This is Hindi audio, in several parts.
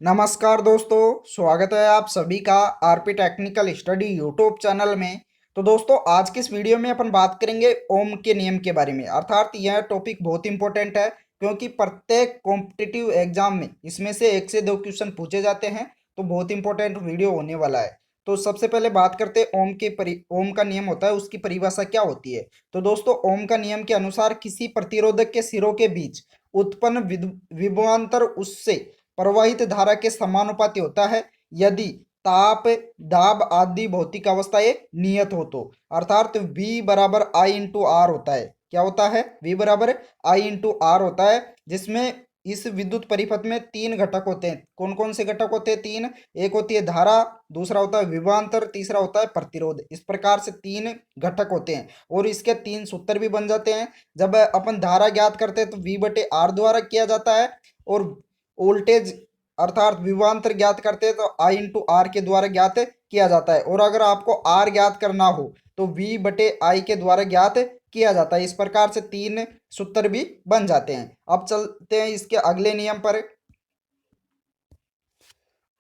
नमस्कार दोस्तों, स्वागत है आप सभी का RP technical study YouTube channel में। तो दोस्तों, आज की इस वीडियो में अपन बात करेंगे ओम के नियम के बारे में। अर्थात यह टॉपिक बहुत इंपॉर्टेंट है क्योंकि प्रत्येक कॉम्पिटिटिव एग्जाम में इसमें से एक से दो क्वेश्चन पूछे जाते हैं। तो बहुत इंपॉर्टेंट वीडियो होने वाला है। तो सबसे पहले बात करते हैं ओम का नियम होता है, उसकी परिभाषा क्या होती है। तो दोस्तों, ओम का नियम के अनुसार किसी प्रतिरोधक के सिरों के बीच उत्पन्न विभवांतर उससे प्रवाहित धारा के समानुपाती होता है यदि ताप, दाब आदि भौतिक अवस्थाएं नियत हो तो। अर्थात V बराबर आई इंटू आर होता है। क्या होता है? V बराबर आई इंटू आर होता है, जिसमें इस विद्युत परिपथ में तीन घटक होते हैं। कौन कौन से घटक होते हैं? तीन। एक होती है धारा, दूसरा होता है विभवांतर, तीसरा होता है प्रतिरोध। इस प्रकार से तीन घटक होते हैं और इसके तीन सूत्र भी बन जाते हैं। जब अपन धारा ज्ञात करते हैं तो V बटे आर द्वारा किया जाता है, और वोल्टेज अर्थात विभवांतर ज्ञात करते हैं तो आई इंटू आर के द्वारा ज्ञात किया जाता है। और अगर आपको आर ज्ञात करना हो तो वी बटे आई के द्वारा ज्ञात किया जाता है। इस प्रकार से तीन सूत्र भी बन जाते हैं। अब चलते हैं इसके अगले नियम पर।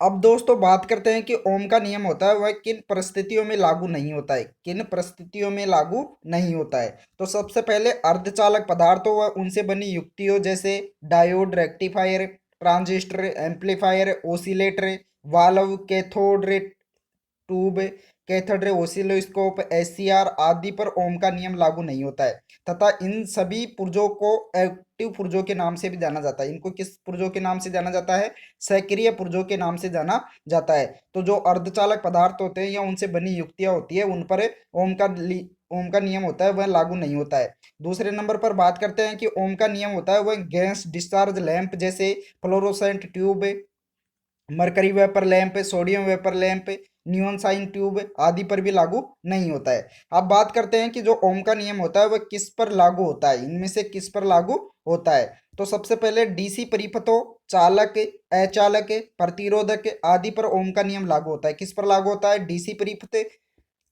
अब दोस्तों, बात करते हैं कि ओम का नियम होता है वह किन परिस्थितियों में लागू नहीं होता है। किन परिस्थितियों में लागू नहीं होता है? तो सबसे पहले अर्धचालक पदार्थों व उनसे बनी युक्तियों जैसे diode, rectifier, transistor, amplifier, oscillator, valve, cathode ray tube, cathode ray oscilloscope, SCR आदि पर ओम का नियम लागू नहीं होता है। तथा इन सभी पुर्जों को एक्टिव पुर्जों के नाम से भी जाना जाता है। इनको किस पुर्जों के नाम से जाना जाता है? सक्रिय पुर्जों के नाम से जाना जाता है। तो जो अर्धचालक पदार्थ होते हैं या उनसे बनी युक्तियां होती है उन पर ओम का नियम होता है वह लागू नहीं होता है। दूसरे नंबर पर बात करते हैं कि ओम का नियम होता है वह गैस डिस्चार्ज लैंप जैसे fluorescent tube, mercury vapour lamp, sodium vapour lamp, neon sign tube आदि पर भी लागू नहीं होता है। अब बात करते हैं कि जो ओम का नियम होता है वह किस पर लागू होता है, इनमें से किस पर लागू होता है। तो सबसे पहले डीसी परिपथों, चालक, अचालक, प्रतिरोधक आदि पर ओम का नियम लागू होता है। किस पर लागू होता है? डीसी परिपथ,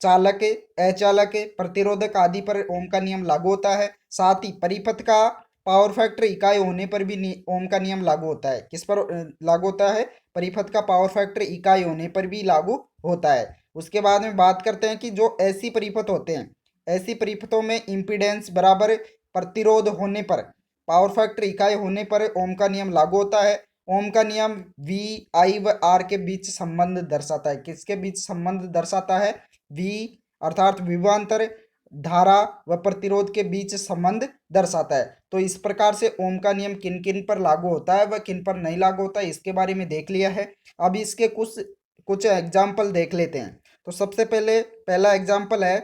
चालक, अचालक, प्रतिरोधक आदि पर ओम का नियम लागू होता है। साथ ही परिपथ का पावर फैक्टर इकाई होने पर भी ओम का नियम लागू होता है। किस पर लागू होता है? परिपथ का पावर फैक्टर इकाई होने पर भी लागू होता है। उसके बाद में बात करते हैं कि जो ऐसी परिपथ होते हैं, ऐसी परिपथों में इम्पीडेंस बराबर प्रतिरोध होने पर, पावर फैक्टर इकाई होने पर ओम का नियम लागू होता है। ओम का नियम वी, आई व आर के बीच संबंध दर्शाता है। किसके बीच संबंध दर्शाता है? वी अर्थात विभवांतर, धारा व प्रतिरोध के बीच संबंध दर्शाता है। तो इस प्रकार से ओम का नियम किन किन पर लागू होता है व किन पर नहीं लागू होता है इसके बारे में देख लिया है। अब इसके कुछ कुछ एग्जाम्पल देख लेते हैं। तो सबसे पहले पहला एग्जाम्पल है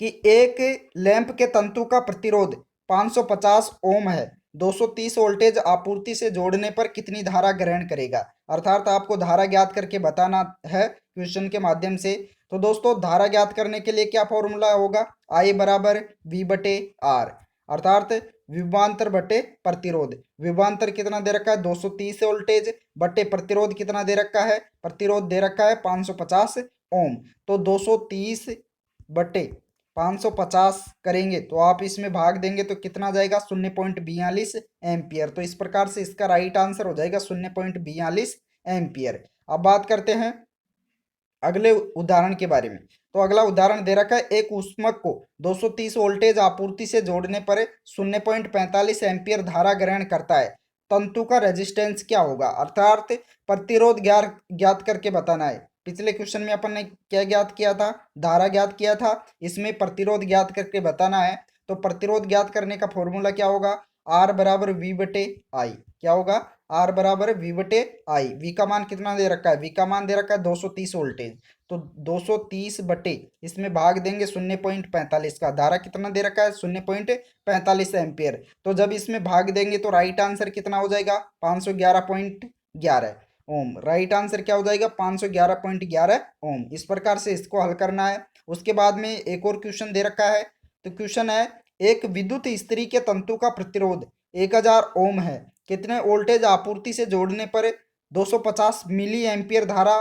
कि एक लैंप के तंतु का प्रतिरोध 550 ओम है। 230 वोल्टेज आपूर्ति से जोड़ने पर कितनी धारा ग्रहण करेगा? अर्थात आपको धारा ज्ञात करके बताना है क्वेश्चन के माध्यम से। तो दोस्तों, धारा ज्ञात करने के लिए क्या फॉर्मूला होगा? आई बराबर वी बटे आर, अर्थात विभवांतर बटे प्रतिरोध। विभवांतर कितना दे रखा है? 230 वोल्टेज बटे प्रतिरोध कितना दे रखा है? प्रतिरोध दे रखा है 550 ओम। तो 230 बटे 550 करेंगे तो आप इसमें भाग देंगे तो कितना जाएगा? 0.42 एम्पियर। तो इस प्रकार से इसका राइट आंसर हो जाएगा 0.42 एम्पियर। अब बात करते हैं अगले उदाहरण के बारे में। तो अगला उदाहरण दे रखा है, एक ऊष्मक को 230 वोल्टेज आपूर्ति से जोड़ने पर 0.45 एम्पियर धारा ग्रहण करता है। तंतु का रेजिस्टेंस क्या होगा? अर्थात प्रतिरोध ज्ञात करके बताना है। पिछले क्वेश्चन में अपन ने क्या ज्ञात किया था? धारा ज्ञात किया था। इसमें प्रतिरोध ज्ञात करके बताना है। तो प्रतिरोध ज्ञात करने का फॉर्मूला क्या होगा? आर बराबर वी बटे आई। क्या होगा? आर बराबर वी बटे आई। वी का मान कितना दे रखा है? वी का मान दे रखा है 230 वोल्टेज। तो 230 बटे इसमें भाग देंगे 0.45 का। धारा कितना दे रखा है? 0.45 एम्पियर। तो जब इसमें भाग देंगे तो राइट आंसर कितना हो जाएगा? 511.11 ओम। राइट आंसर क्या हो जाएगा? 511.11 ओम। इस प्रकार से इसको हल करना है। उसके बाद में एक और क्वेश्चन दे रखा है। तो क्वेश्चन है, एक विद्युत इस्त्री के तंतु का प्रतिरोध 1000 ओम है। कितने वोल्टेज आपूर्ति से जोड़ने पर 250 मिली एम्पियर धारा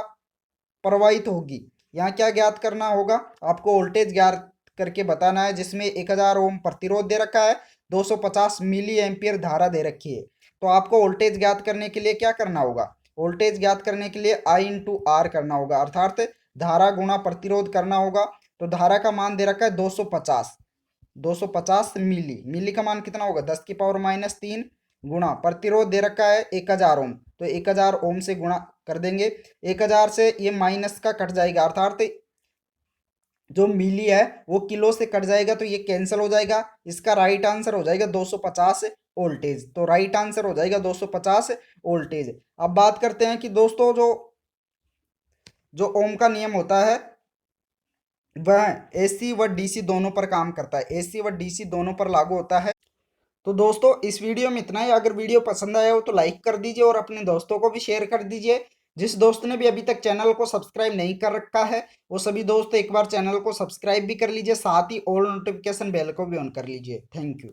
प्रवाहित होगी? यहाँ क्या ज्ञात करना होगा? आपको वोल्टेज ज्ञात करके बताना है, जिसमें 1000 ओम प्रतिरोध दे रखा है, 250 मिली एम्पियर धारा दे रखी है। तो आपको वोल्टेज ज्ञात करने के लिए क्या करना होगा? वोल्टेज ज्ञात करने के लिए I इंटू आर करना होगा, अर्थात धारा गुणा प्रतिरोध करना होगा। तो धारा का मान दे रखा है 250, 250 मिली, मिली का मान कितना होगा 10⁻³ गुणा प्रतिरोध दे रखा है 1000 ओम, तो 1000 ओम से गुणा कर देंगे। 1000 से ये माइनस का कट जाएगा, अर्थात जो मिली है वो किलो से कट जाएगा, तो ये कैंसिल हो जाएगा। इसका राइट आंसर हो जाएगा 250 वोल्टेज। तो राइट आंसर हो जाएगा 250 वोल्टेज। अब बात करते हैं कि दोस्तों जो जो ओम का नियम होता है वह एसी व डीसी दोनों पर काम करता है, एसी व डीसी दोनों पर लागू होता है। तो दोस्तों इस वीडियो में इतना ही। अगर वीडियो पसंद आया हो तो लाइक कर दीजिए और अपने दोस्तों को भी शेयर कर दीजिए। जिस दोस्त ने भी अभी तक चैनल को सब्सक्राइब नहीं कर रखा है वो सभी दोस्त एक बार चैनल को सब्सक्राइब भी कर लीजिए, साथ ही ऑल नोटिफिकेशन बेल को भी ऑन कर लीजिए। Thank you.